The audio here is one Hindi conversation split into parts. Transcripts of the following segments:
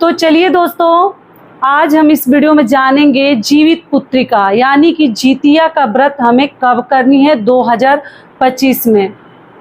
तो चलिए दोस्तों, आज हम इस वीडियो में जानेंगे जीवित पुत्रिका यानी कि जितिया का व्रत हमें कब करनी है 2025 में।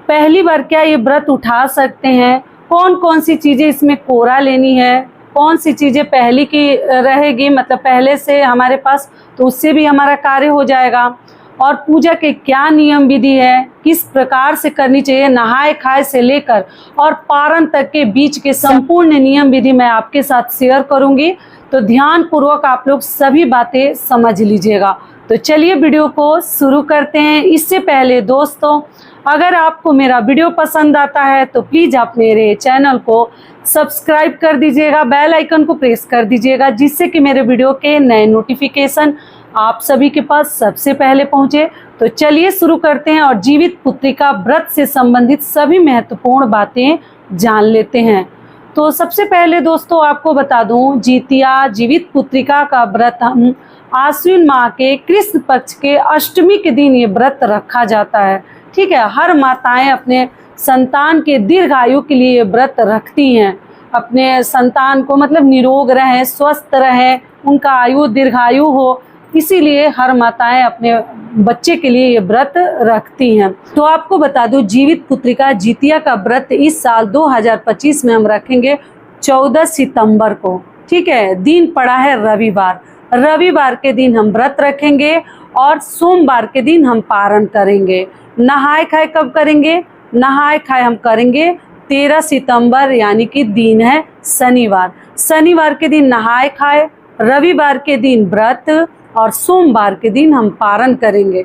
पहली बार क्या ये व्रत उठा सकते हैं, कौन कौन सी चीज़ें इसमें कोरा लेनी है, कौन सी चीज़ें पहले की रहेगी मतलब पहले से हमारे पास, तो उससे भी हमारा कार्य हो जाएगा। और पूजा के क्या नियम विधि है, किस प्रकार से करनी चाहिए, नहाए खाए से लेकर और पारण तक के बीच के संपूर्ण नियम विधि मैं आपके साथ शेयर करूंगी। तो ध्यान पूर्वक आप लोग सभी बातें समझ लीजिएगा। तो चलिए वीडियो को शुरू करते हैं। इससे पहले दोस्तों, अगर आपको मेरा वीडियो पसंद आता है तो प्लीज़ आप मेरे चैनल को सब्सक्राइब कर दीजिएगा, बेल आइकन को प्रेस कर दीजिएगा, जिससे कि मेरे वीडियो के नए नोटिफिकेशन आप सभी के पास सबसे पहले पहुंचे। तो चलिए शुरू करते हैं और जीवित पुत्रिका व्रत से संबंधित सभी महत्वपूर्ण बातें जान लेते हैं। तो सबसे पहले दोस्तों आपको बता दूं, जितिया जीवित पुत्रिका का व्रत हम आश्विन माह के कृष्ण पक्ष के अष्टमी के दिन ये व्रत रखा जाता है। ठीक है, हर माताएं अपने संतान के दीर्घायु के लिए ये व्रत रखती हैं, अपने संतान को मतलब निरोग रहे, स्वस्थ रहे, उनका आयु दीर्घायु हो, इसीलिए हर माताएं अपने बच्चे के लिए ये व्रत रखती हैं। तो आपको बता दूं, जीवित पुत्रिका जितिया का व्रत इस साल 2025 में हम रखेंगे 14 सितंबर को। ठीक है, दिन पड़ा है रविवार। रविवार के दिन हम व्रत रखेंगे और सोमवार के दिन हम पारण करेंगे। नहाए खाए कब करेंगे? नहाए खाए हम करेंगे 13 सितंबर यानी कि दिन है शनिवार। शनिवार के दिन नहाए खाए, रविवार के दिन व्रत और सोमवार के दिन हम पारण करेंगे।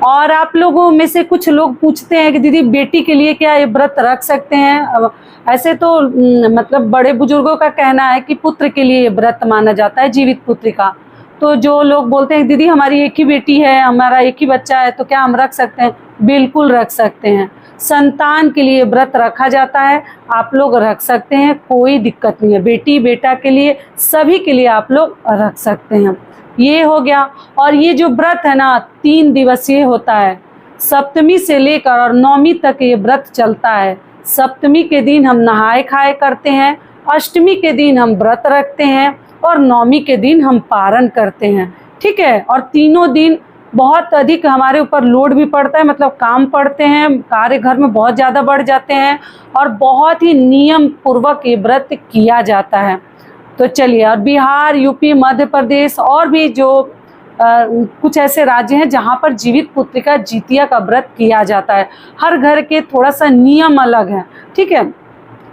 और आप लोगों में से कुछ लोग पूछते हैं कि दीदी बेटी के लिए क्या ये व्रत रख सकते हैं? ऐसे तो मतलब बड़े बुजुर्गों का कहना है कि पुत्र के लिए ये व्रत माना जाता है, जीवित पुत्रिका। तो जो लोग बोलते हैं दीदी हमारी एक ही बेटी है, हमारा एक ही बच्चा है, तो क्या हम रख सकते हैं? बिल्कुल रख सकते हैं। संतान के लिए व्रत रखा जाता है, आप लोग रख सकते हैं, कोई दिक्कत नहीं है। बेटी बेटा के लिए सभी के लिए आप लोग रख सकते हैं। ये हो गया। और ये जो व्रत है ना 3 दिवसीय होता है, सप्तमी से लेकर और नवमी तक ये व्रत चलता है। सप्तमी के दिन हम नहाए खाए करते हैं, अष्टमी के दिन हम व्रत रखते हैं और नवमी के दिन हम पारण करते हैं। ठीक है, और तीनों दिन बहुत अधिक हमारे ऊपर लोड भी पड़ता है, मतलब काम पड़ते हैं, कार्य घर में बहुत ज़्यादा बढ़ जाते हैं और बहुत ही नियम पूर्वक ये व्रत किया जाता है। तो चलिए, और बिहार, यूपी, मध्य प्रदेश और भी जो कुछ ऐसे राज्य हैं जहाँ पर जीवित पुत्रिका जितिया का व्रत किया जाता है। हर घर के थोड़ा सा नियम अलग है। ठीक है,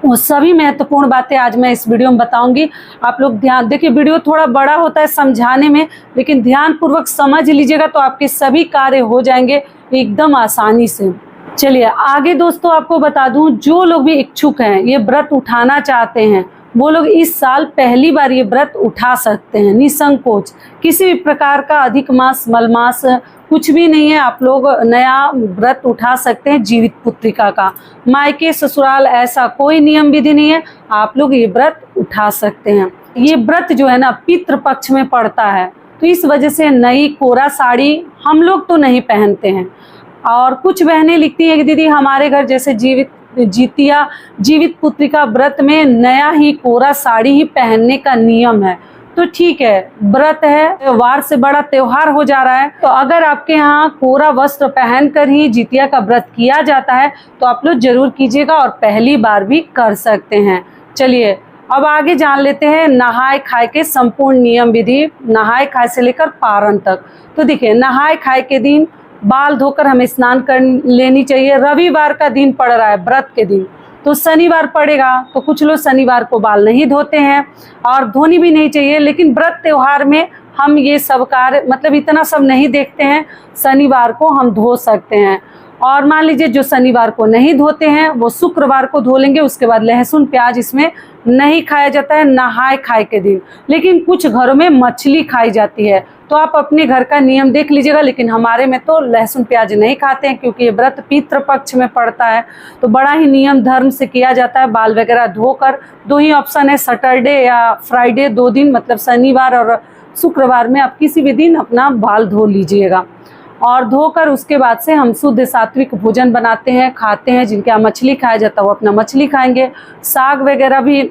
वो सभी महत्वपूर्ण बातें आज मैं इस वीडियो में बताऊंगी। आप लोग ध्यान देखिए, वीडियो थोड़ा बड़ा होता है समझाने में, लेकिन ध्यान पूर्वक समझ लीजिएगा तो आपके सभी कार्य हो जाएंगे एकदम आसानी से। चलिए आगे दोस्तों, आपको बता दूं, जो लोग भी इच्छुक हैं ये व्रत उठाना चाहते हैं, वो लोग इस साल पहली बार ये व्रत उठा सकते हैं निसंकोच। किसी भी प्रकार का अधिक मास मलमास कुछ भी नहीं है, आप लोग नया व्रत उठा सकते हैं जीवित पुत्रिका का। मायके ससुराल ऐसा कोई नियम विधि नहीं है, आप लोग ये व्रत उठा सकते हैं। ये व्रत जो है ना पितृ पक्ष में पड़ता है, तो इस वजह से नई कोरा साड़ी हम लोग तो नहीं पहनते हैं। और कुछ बहनें लिखती हैं कि दीदी हमारे घर जैसे जितिया जीवित पुत्रिका व्रत में नया ही कोरा साड़ी ही पहनने का नियम है। तो ठीक है, व्रत है, त्योहार से बड़ा त्योहार हो जा रहा है, तो अगर आपके यहाँ कोरा वस्त्र पहनकर ही जितिया का व्रत किया जाता है तो आप लोग जरूर कीजिएगा और पहली बार भी कर सकते हैं। चलिए अब आगे जान लेते हैं नहाए खाए के संपूर्ण नियम विधि, नहाए खाए से लेकर पारण तक। तो देखिए, नहाए खाए के दिन बाल धोकर हमें स्नान कर लेनी चाहिए। रविवार का दिन पड़ रहा है व्रत के दिन, तो शनिवार पड़ेगा, तो कुछ लोग शनिवार को बाल नहीं धोते हैं और धोनी भी नहीं चाहिए। लेकिन व्रत त्योहार में हम ये सब कार्य मतलब इतना सब नहीं देखते हैं, शनिवार को हम धो सकते हैं। और मान लीजिए जो शनिवार को नहीं धोते हैं वो शुक्रवार को धो लेंगे। उसके बाद लहसुन प्याज इसमें नहीं खाया जाता है नहाए खाए के दिन। लेकिन कुछ घरों में मछली खाई जाती है, तो आप अपने घर का नियम देख लीजिएगा। लेकिन हमारे में तो लहसुन प्याज नहीं खाते हैं, क्योंकि ये व्रत पितृ पक्ष में पड़ता है, तो बड़ा ही नियम धर्म से किया जाता है। बाल वगैरह धोकर, 2 ही ऑप्शन है, सैटरडे या फ्राइडे, 2 दिन मतलब शनिवार और शुक्रवार में आप किसी भी दिन अपना बाल धो लीजिएगा। और धोकर उसके बाद से हम शुद्ध सात्विक भोजन बनाते हैं, खाते हैं। जिनके यहाँ मछली खाया जाता है वो अपना मछली खाएंगे, साग वगैरह भी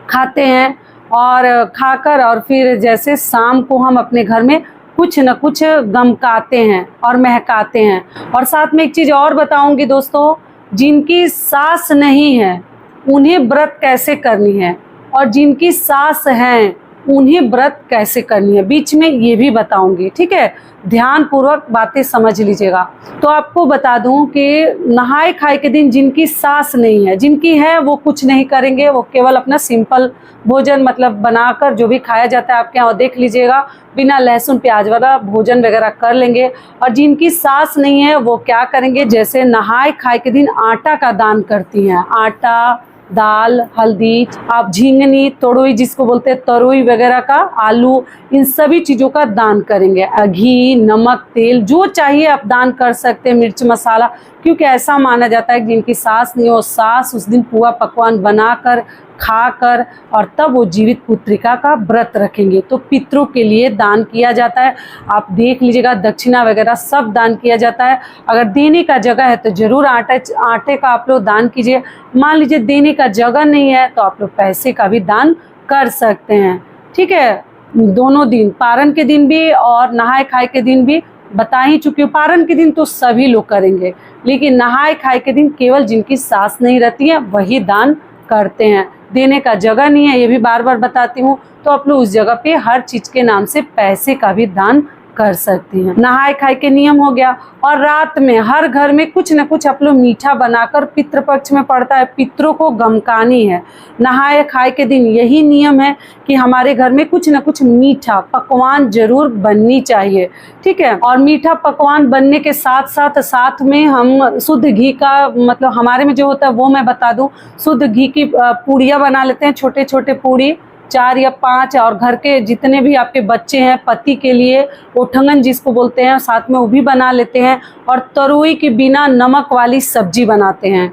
खाते हैं। और खाकर और फिर जैसे शाम को हम अपने घर में कुछ न कुछ गमकाते हैं और महकाते हैं। और साथ में एक चीज़ और बताऊंगी दोस्तों, जिनकी सास नहीं है उन्हें व्रत कैसे करनी है, और जिनकी सास हैं उन्हें व्रत कैसे करनी है, बीच में ये भी बताऊंगी। ठीक है, ध्यान पूर्वक बातें समझ लीजिएगा। तो आपको बता दूं कि नहाए खाए के दिन जिनकी सास नहीं है, जिनकी है वो कुछ नहीं करेंगे, वो केवल अपना सिंपल भोजन मतलब बनाकर जो भी खाया जाता है आपके यहाँ देख लीजिएगा, बिना लहसुन प्याज वाला भोजन वगैरह कर लेंगे। और जिनकी सास नहीं है वो क्या करेंगे, जैसे नहाए खाए के दिन आटा का दान करती हैं, आटा, दाल, हल्दी, आप झींगनी, तोरई जिसको बोलते हैं, तरोई वगैरह का, आलू, इन सभी चीज़ों का दान करेंगे। घी, नमक, तेल जो चाहिए आप दान कर सकते हैं, मिर्च मसाला, क्योंकि ऐसा माना जाता है कि जिनकी सास नहीं हो, सास उस दिन पुआ पकवान बनाकर खाकर और तब वो जीवित पुत्रिका का व्रत रखेंगे। तो पितरों के लिए दान किया जाता है, आप देख लीजिएगा, दक्षिणा वगैरह सब दान किया जाता है। अगर देने का जगह है तो ज़रूर आटे का आप लोग दान कीजिए। मान लीजिए देने का जगह नहीं है तो आप लोग पैसे का भी दान कर सकते हैं। ठीक है, दोनों दिन, पारण के दिन भी और नहाए खाए के दिन भी बता ही चुकी हूँ। पारण के दिन तो सभी लोग करेंगे, लेकिन नहाए खाए के दिन केवल जिनकी सास नहीं रहती है वही दान करते हैं। देने का जगह नहीं है, ये भी बार बार बताती हूँ, तो आप लोग उस जगह पे हर चीज़ के नाम से पैसे का भी दान कर सकती हैं। नहाए खाए के नियम हो गया। और रात में हर घर में कुछ न कुछ आप लोग मीठा बनाकर, पितृपक्ष में पड़ता है, पितरों को गमकानी है। नहाए खाए के दिन यही नियम है कि हमारे घर में कुछ न कुछ मीठा पकवान जरूर बननी चाहिए। ठीक है, और मीठा पकवान बनने के साथ साथ में हम शुद्ध घी का, मतलब हमारे में जो होता है वो मैं बता दूं, शुद्ध घी की पूड़ियाँ बना लेते हैं, छोटे छोटे पूड़ी, 4 या 5, और घर के जितने भी आपके बच्चे हैं, पति के लिए ओठंगन जिसको बोलते हैं, साथ में वो भी बना लेते हैं। और तरोई के बिना नमक वाली सब्जी बनाते हैं,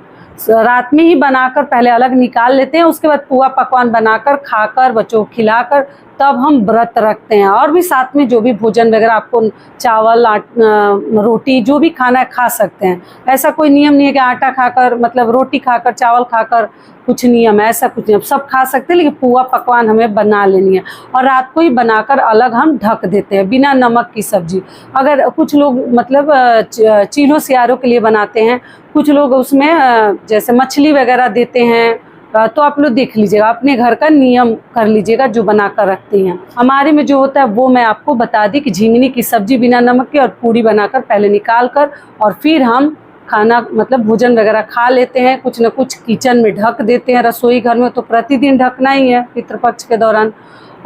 रात में ही बनाकर पहले अलग निकाल लेते हैं, उसके बाद पुआ पकवान बनाकर खाकर बच्चों को खिलाकर तब हम व्रत रखते हैं। और भी साथ में जो भी भोजन वगैरह आपको चावल, रोटी जो भी खाना है खा सकते हैं। ऐसा कोई नियम नहीं है कि आटा खाकर, मतलब रोटी खाकर, चावल खाकर कुछ नियम है, ऐसा कुछ नहीं, सब खा सकते हैं, लेकिन पुआ पकवान हमें बना लेनी है। और रात को ही बनाकर अलग हम ढक देते हैं, बिना नमक की सब्जी। अगर कुछ लोग मतलब चीलों सियारों के लिए बनाते हैं, कुछ लोग उसमें जैसे मछली वगैरह देते हैं, तो आप लोग देख लीजिएगा, अपने घर का नियम कर लीजिएगा जो बना कर रखती हैं। हमारे में जो होता है वो मैं आपको बता दी कि झिंगनी की सब्जी बिना नमक की और पूड़ी बनाकर पहले निकाल कर और फिर हम खाना मतलब भोजन वगैरह खा लेते हैं। कुछ न कुछ किचन में ढक देते हैं, रसोई घर में तो प्रतिदिन ढकना ही है पितृपक्ष के दौरान।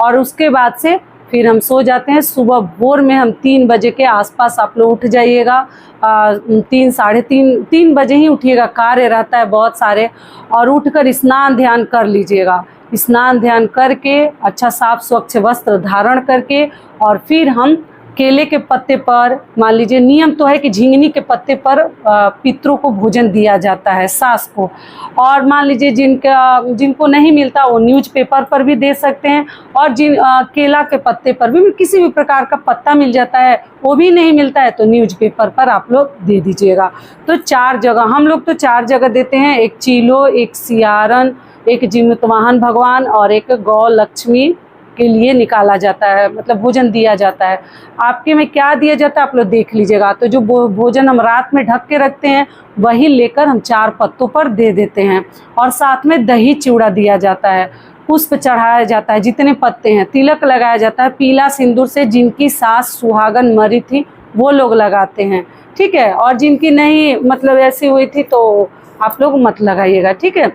और उसके बाद से फिर हम सो जाते हैं। सुबह भोर में हम 3 बजे के आसपास आप लोग उठ जाइएगा, 3 साढ़े 3 बजे ही उठिएगा, कार्य रहता है बहुत सारे। और उठकर स्नान ध्यान कर लीजिएगा, स्नान ध्यान करके अच्छा साफ स्वच्छ वस्त्र धारण करके और फिर हम केले के पत्ते पर, मान लीजिए नियम तो है कि झिंगनी के पत्ते पर पितरों को भोजन दिया जाता है, सास को। और मान लीजिए जिनको नहीं मिलता वो न्यूज़पेपर पर भी दे सकते हैं, और केला के पत्ते पर भी, किसी भी प्रकार का पत्ता मिल जाता है, वो भी नहीं मिलता है तो न्यूज़पेपर पर आप लोग दे दीजिएगा। तो 4 जगह हम लोग तो 4 जगह देते हैं, एक चीलो, एक सियारन, एक जीवित वाहन भगवान और एक गौ लक्ष्मी के लिए निकाला जाता है, मतलब भोजन दिया जाता है। आपके में क्या दिया जाता है आप लोग देख लीजिएगा। तो जो भोजन हम रात में ढक के रखते हैं वही लेकर हम 4 पत्तों पर दे देते हैं। और साथ में दही चिवड़ा दिया जाता है, पुष्प चढ़ाया जाता है, जितने पत्ते हैं, तिलक लगाया जाता है पीला सिंदूर से। जिनकी सास सुहागन मरी थी वो लोग लगाते हैं, ठीक है। और जिनकी नहीं मतलब ऐसी हुई थी तो आप लोग मत लगाइएगा, ठीक है।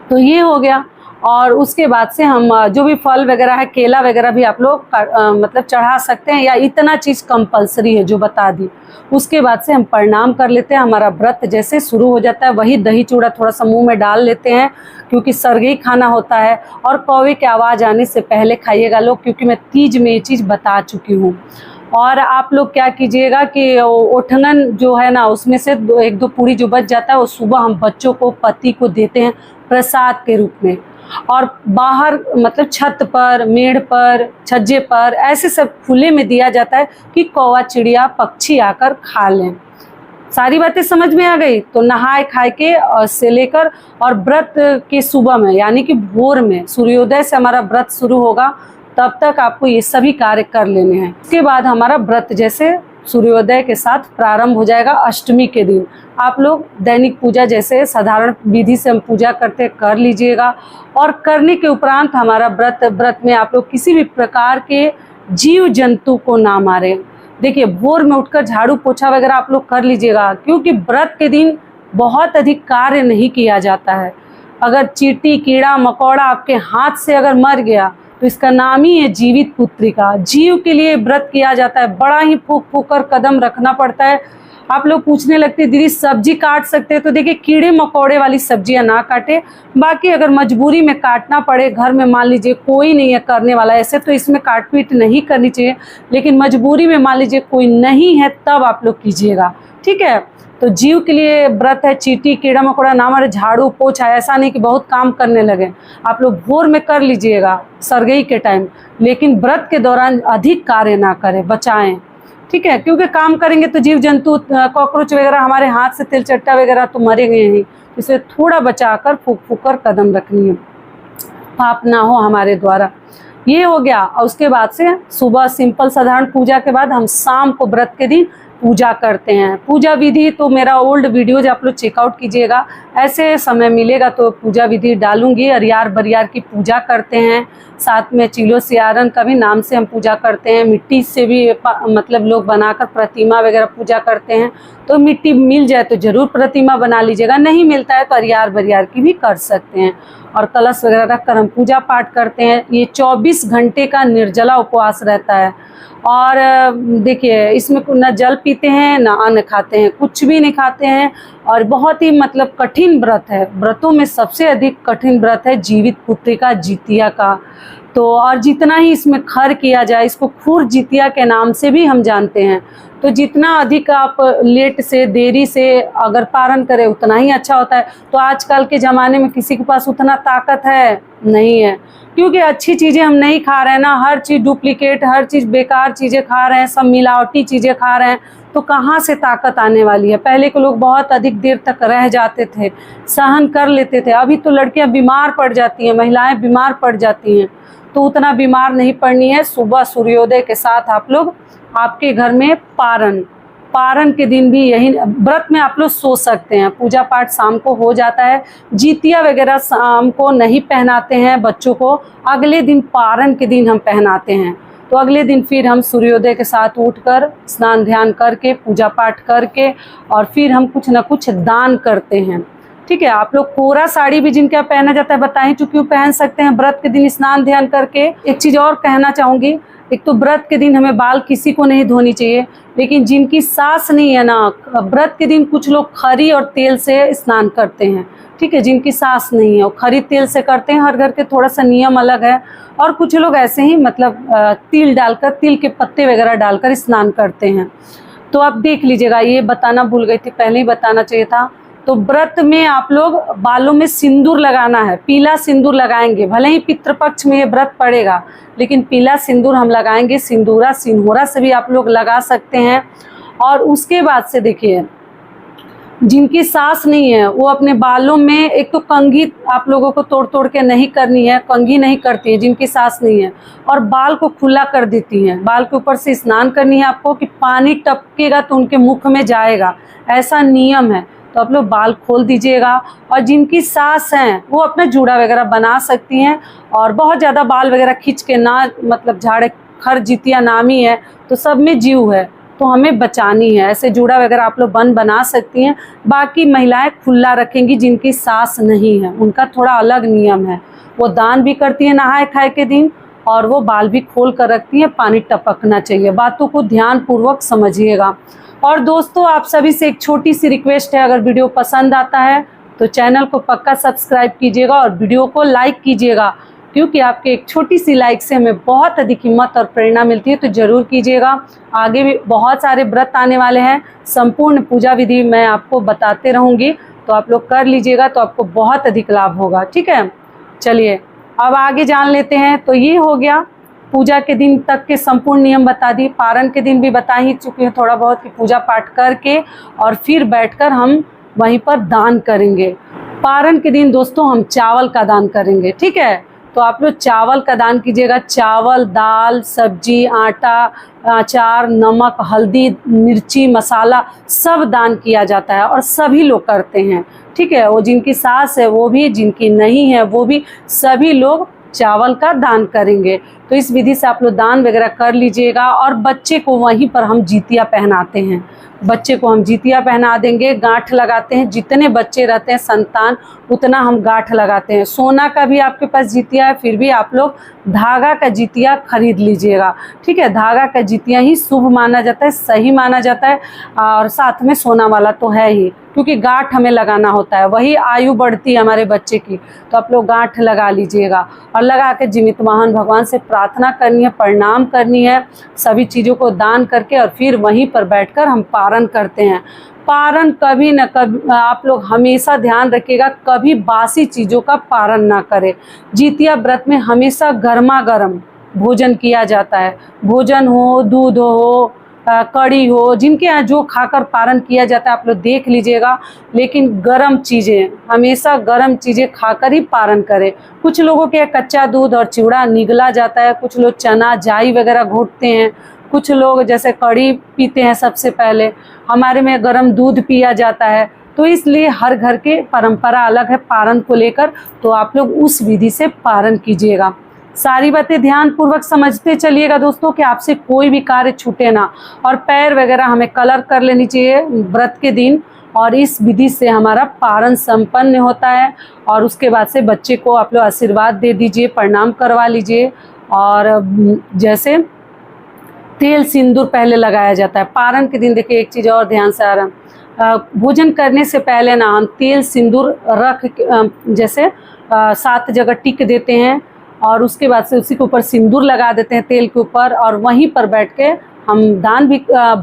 तो ये हो गया। और उसके बाद से हम जो भी फल वगैरह है, केला वगैरह भी आप लोग मतलब चढ़ा सकते हैं, या इतना चीज़ कंपलसरी है जो बता दी। उसके बाद से हम प्रणाम कर लेते हैं, हमारा व्रत जैसे शुरू हो जाता है। वही दही चूड़ा थोड़ा सा मुंह में डाल लेते हैं, क्योंकि सरगई खाना होता है। और कौवे की आवाज़ आने से पहले खाइएगा लोग, क्योंकि मैं तीज में ये चीज़ बता चुकी हूँ। और आप लोग क्या कीजिएगा कि ओठंगन जो है ना, उसमें से 1-2 पूड़ी जो बच जाता है वो सुबह हम बच्चों को, पति को देते हैं प्रसाद के रूप में। और बाहर मतलब छत पर, मेड़ पर, छज्जे पर ऐसे सब खुले में दिया जाता है कि कौवा, चिड़िया, पक्षी आकर खा लें। सारी बातें समझ में आ गई। तो नहाए खाए के से लेकर और व्रत के सुबह में यानी कि भोर में सूर्योदय से हमारा व्रत शुरू होगा, तब तक आपको ये सभी कार्य कर लेने हैं। उसके बाद हमारा व्रत जैसे सूर्योदय के साथ प्रारंभ हो जाएगा। अष्टमी के दिन आप लोग दैनिक पूजा जैसे साधारण विधि से हम पूजा करते कर लीजिएगा। और करने के उपरांत हमारा व्रत में आप लोग किसी भी प्रकार के जीव जंतु को ना मारें। देखिए, भोर में उठकर झाड़ू पोछा वगैरह आप लोग कर लीजिएगा, क्योंकि व्रत के दिन बहुत अधिक कार्य नहीं किया जाता है। अगर चींटी कीड़ा मकोड़ा आपके हाथ से अगर मर गया तो इसका नाम ही है जीवित पुत्रिका। जीव के लिए व्रत किया जाता है, बड़ा ही फूक फूक कर कदम रखना पड़ता है। आप लोग पूछने लगते हैं दीदी सब्जी काट सकते हैं, तो देखिए कीड़े मकोड़े वाली सब्जियां ना काटे। बाकी अगर मजबूरी में काटना पड़े, घर में मान लीजिए कोई नहीं है करने वाला, ऐसे तो इसमें काट पीट नहीं करनी चाहिए, लेकिन मजबूरी में मान लीजिए कोई नहीं है तब आप लोग कीजिएगा, ठीक है। तो जीव के लिए व्रत है, चींटी कीड़ा मकोड़ा ना मारे, झाड़ू पोछा, ऐसा नहीं कि बहुत काम करने लगे। आप लोग भोर में कर लीजिएगा सरगई के टाइम, लेकिन व्रत के दौरान अधिक कार्य ना करें, बचाएं, ठीक है। क्योंकि काम करेंगे तो जीव जंतु कॉकरोच वगैरह हमारे हाथ से तिलचट्टा वगैरह तो मरेंगे ही, इसे थोड़ा बचाकर फूक फूक कर कदम रखनी है, पाप ना हो हमारे द्वारा। ये हो गया। और उसके बाद से सुबह सिंपल साधारण पूजा के बाद हम शाम को व्रत के दिन पूजा करते हैं। पूजा विधि तो मेरा ओल्ड वीडियोज आप लोग चेकआउट कीजिएगा, ऐसे समय मिलेगा तो पूजा विधि डालूंगी। अरियार बरियार की पूजा करते हैं, साथ में चिलो सियारन का भी नाम से हम पूजा करते हैं। मिट्टी से भी मतलब लोग बनाकर प्रतिमा वगैरह पूजा करते हैं, तो मिट्टी मिल जाए तो ज़रूर प्रतिमा बना लीजिएगा, नहीं मिलता है तो अरियार बरियार की भी कर सकते हैं। और कलश वगैरह रखकर हम पूजा पाठ करते हैं। ये 24 घंटे का निर्जला उपवास रहता है। और देखिए, इसमें न जल पीते हैं न अन्न खाते हैं, कुछ भी नहीं खाते हैं। और बहुत ही मतलब कठिन व्रत है, व्रतों में सबसे अधिक कठिन व्रत है जीवित पुत्रिका जितिया का। तो और जितना ही इसमें खर किया जाए, इसको खुर जितिया के नाम से भी हम जानते हैं। तो जितना अधिक आप लेट से देरी से अगर पारण करें उतना ही अच्छा होता है। तो आजकल के ज़माने में किसी के पास उतना ताकत है नहीं है, क्योंकि अच्छी चीज़ें हम नहीं खा रहे हैं ना, हर चीज़ डुप्लीकेट, हर चीज़ बेकार चीज़ें खा रहे हैं, सब मिलावटी चीज़ें खा रहे हैं, तो कहाँ से ताकत आने वाली है। पहले के लोग बहुत अधिक देर तक रह जाते थे, सहन कर लेते थे। अभी तो लड़कियां बीमार पड़ जाती हैं, महिलाएं बीमार पड़ जाती हैं, तो उतना बीमार नहीं पड़नी है। सुबह सूर्योदय के साथ आप लोग आपके घर में पारण के दिन भी यही व्रत में आप लोग सो सकते हैं। पूजा पाठ शाम को हो जाता है। जितिया वगैरह शाम को नहीं पहनाते हैं बच्चों को, अगले दिन पारण के दिन हम पहनाते हैं। तो अगले दिन फिर हम सूर्योदय के साथ उठकर स्नान ध्यान करके पूजा पाठ करके और फिर हम कुछ ना कुछ दान करते हैं, ठीक है। आप लोग कोरा साड़ी भी जिनका पहना जाता है बताएं, चूंकि वो पहन सकते हैं व्रत के दिन स्नान ध्यान करके। एक चीज़ और कहना चाहूँगी, एक तो व्रत के दिन हमें बाल किसी को नहीं धोनी चाहिए, लेकिन जिनकी सास नहीं है ना, व्रत के दिन कुछ लोग खरी और तेल से स्नान करते हैं, ठीक है। जिनकी सास नहीं है वो खरी तेल से करते हैं, हर घर के थोड़ा सा नियम अलग है। और कुछ लोग ऐसे ही मतलब तिल डालकर, तिल के पत्ते वगैरह डालकर स्नान करते हैं। तो आप देख लीजिएगा, ये बताना भूल गई थी, पहले ही बताना चाहिए था। तो व्रत में आप लोग बालों में सिंदूर लगाना है, पीला सिंदूर लगाएंगे। भले ही पितृपक्ष में ये व्रत पड़ेगा, लेकिन पीला सिंदूर हम लगाएंगे। सिंदूरा सिंहोरा से भी आप लोग लगा सकते हैं। और उसके बाद से देखिए, जिनकी सास नहीं है वो अपने बालों में एक तो कंघी आप लोगों को तोड़ तोड़ के नहीं करनी है, कंघी नहीं करती है जिनकी सास नहीं है, और बाल को खुला कर देती हैं। बाल के ऊपर से स्नान करनी है आपको कि पानी टपकेगा तो उनके मुख में जाएगा, ऐसा नियम है। तो आप लोग बाल खोल दीजिएगा। और जिनकी सास हैं वो अपना जूड़ा वगैरह बना सकती हैं, और बहुत ज़्यादा बाल वगैरह खींच के ना मतलब झाड़े, खर जितिया नामी है तो सब में जीव है, तो हमें बचानी है। ऐसे जूड़ा वगैरह आप लोग बना सकती हैं। बाकी महिलाएं खुला रखेंगी जिनकी सास नहीं है, उनका थोड़ा अलग नियम है। वो दान भी करती हैं नहाए खाए के दिन, और वो बाल भी खोल कर रखती हैं, पानी टपकना चाहिए। बातों को ध्यान पूर्वक समझिएगा। और दोस्तों, आप सभी से एक छोटी सी रिक्वेस्ट है, अगर वीडियो पसंद आता है तो चैनल को पक्का सब्सक्राइब कीजिएगा और वीडियो को लाइक कीजिएगा, क्योंकि आपके एक छोटी सी लाइक से हमें बहुत अधिक हिम्मत और प्रेरणा मिलती है। तो ज़रूर कीजिएगा। आगे भी बहुत सारे व्रत आने वाले हैं, संपूर्ण पूजा विधि मैं आपको बताते रहूँगी, तो आप लोग कर लीजिएगा, तो आपको बहुत अधिक लाभ होगा, ठीक है। चलिए अब आगे जान लेते हैं। तो ये हो गया पूजा के दिन तक के संपूर्ण नियम बता दिए, पारण के दिन भी बता ही चुकी हूँ थोड़ा बहुत कि पूजा पाठ करके और फिर बैठकर हम वहीं पर दान करेंगे। पारण के दिन दोस्तों हम चावल का दान करेंगे, ठीक है। तो आप लोग चावल का दान कीजिएगा। चावल, दाल, सब्जी, आटा, अचार, नमक, हल्दी, मिर्ची, मसाला सब दान किया जाता है और सभी लोग करते हैं, ठीक है। वो जिनकी सास है वो भी, जिनकी नहीं है वो भी, सभी लोग चावल का दान करेंगे। तो इस विधि से आप लोग दान वगैरह कर लीजिएगा। और बच्चे को वहीं पर हम जितिया पहनाते हैं, बच्चे को हम जितिया पहना देंगे, गांठ लगाते हैं। जितने बच्चे रहते हैं संतान उतना हम गांठ लगाते हैं। सोना का भी आपके पास जितिया है, फिर भी आप लोग धागा का जितिया खरीद लीजिएगा, ठीक है। धागा का जितिया ही शुभ माना जाता है, सही माना जाता है। और साथ में सोना वाला तो है ही, क्योंकि गांठ हमें लगाना होता है, वही आयु बढ़ती है हमारे बच्चे की। तो आप लोग गांठ लगा लीजिएगा और लगा के जीवित महान भगवान से प्रार्थना करनी है, प्रणाम करनी है, सभी चीज़ों को दान करके और फिर वहीं पर बैठकर हम पारण करते हैं। पारण कभी न कभी आप लोग हमेशा ध्यान रखिएगा, कभी बासी चीज़ों का पारण ना करें। जितिया व्रत में हमेशा गर्मा गर्म भोजन किया जाता है। भोजन हो, दूध हो, कड़ी हो, जिनके यहाँ जो खाकर पारण किया जाता है आप लोग देख लीजिएगा। लेकिन गरम चीज़ें, हमेशा गरम चीज़ें खाकर ही पारण करें। कुछ लोगों के कच्चा दूध और चिवड़ा निगला जाता है, कुछ लोग चना जाई वगैरह घोटते हैं, कुछ लोग जैसे कड़ी पीते हैं सबसे पहले, हमारे में गरम दूध पिया जाता है। तो इसलिए हर घर के परंपरा अलग है पारण को लेकर, तो आप लोग उस विधि से पारण कीजिएगा। सारी बातें ध्यान पूर्वक समझते चलिएगा दोस्तों कि आपसे कोई भी कार्य छूटे ना। और पैर वगैरह हमें कलर कर लेनी चाहिए व्रत के दिन, और इस विधि से हमारा पारण संपन्न होता है। और उसके बाद से बच्चे को आप लोग आशीर्वाद दे दीजिए, प्रणाम करवा लीजिए। और जैसे तेल सिंदूर पहले लगाया जाता है पारण के दिन। देखिए एक चीज़ और ध्यान से आ रहा, भोजन करने से पहले ना हम तेल सिंदूर रख जैसे 7 जगह टिक देते हैं और उसके बाद से उसी के ऊपर सिंदूर लगा देते हैं तेल के ऊपर, और वहीं पर बैठ के हम दान भी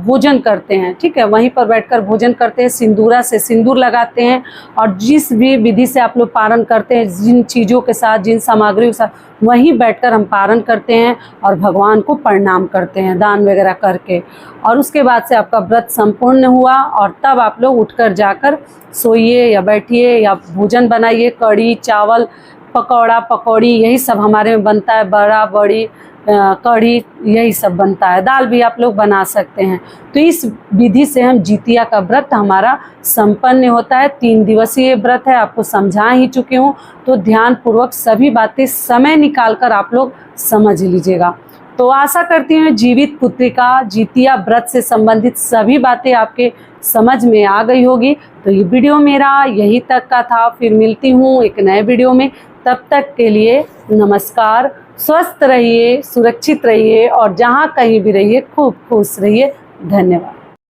भोजन करते हैं, ठीक है। वहीं पर बैठकर भोजन करते हैं, सिंदूरा से सिंदूर लगाते हैं। और जिस भी विधि से आप लोग पारण करते हैं, जिन चीज़ों के साथ, जिन सामग्रियों के साथ, वहीं बैठकर हम पारण करते हैं और भगवान को प्रणाम करते हैं दान वगैरह करके। और उसके बाद से आपका व्रत संपूर्ण हुआ और तब आप लोग उठकर जाकर सोइए या बैठिए या भोजन बनाइए। कड़ी, चावल, पकौड़ा, पकौड़ी, यही सब हमारे में बनता है। बड़ा, बड़ी, कढ़ी, यही सब बनता है। दाल भी आप लोग बना सकते हैं। तो इस विधि से हम जितिया का व्रत हमारा संपन्न होता है। 3 दिवसीय व्रत है, आपको समझा ही चुकी हूँ। तो ध्यान पूर्वक सभी बातें समय निकाल कर आप लोग समझ लीजिएगा। तो आशा करती हूँ जीवित पुत्रिका जितिया व्रत से संबंधित सभी बातें आपके समझ में आ गई होगी। तो ये वीडियो मेरा यही तक का था, फिर मिलती हूँ एक नए वीडियो में। तब तक के लिए नमस्कार। स्वस्थ रहिए, सुरक्षित रहिए और जहाँ कहीं भी रहिए खूब खुश रहिए। धन्यवाद।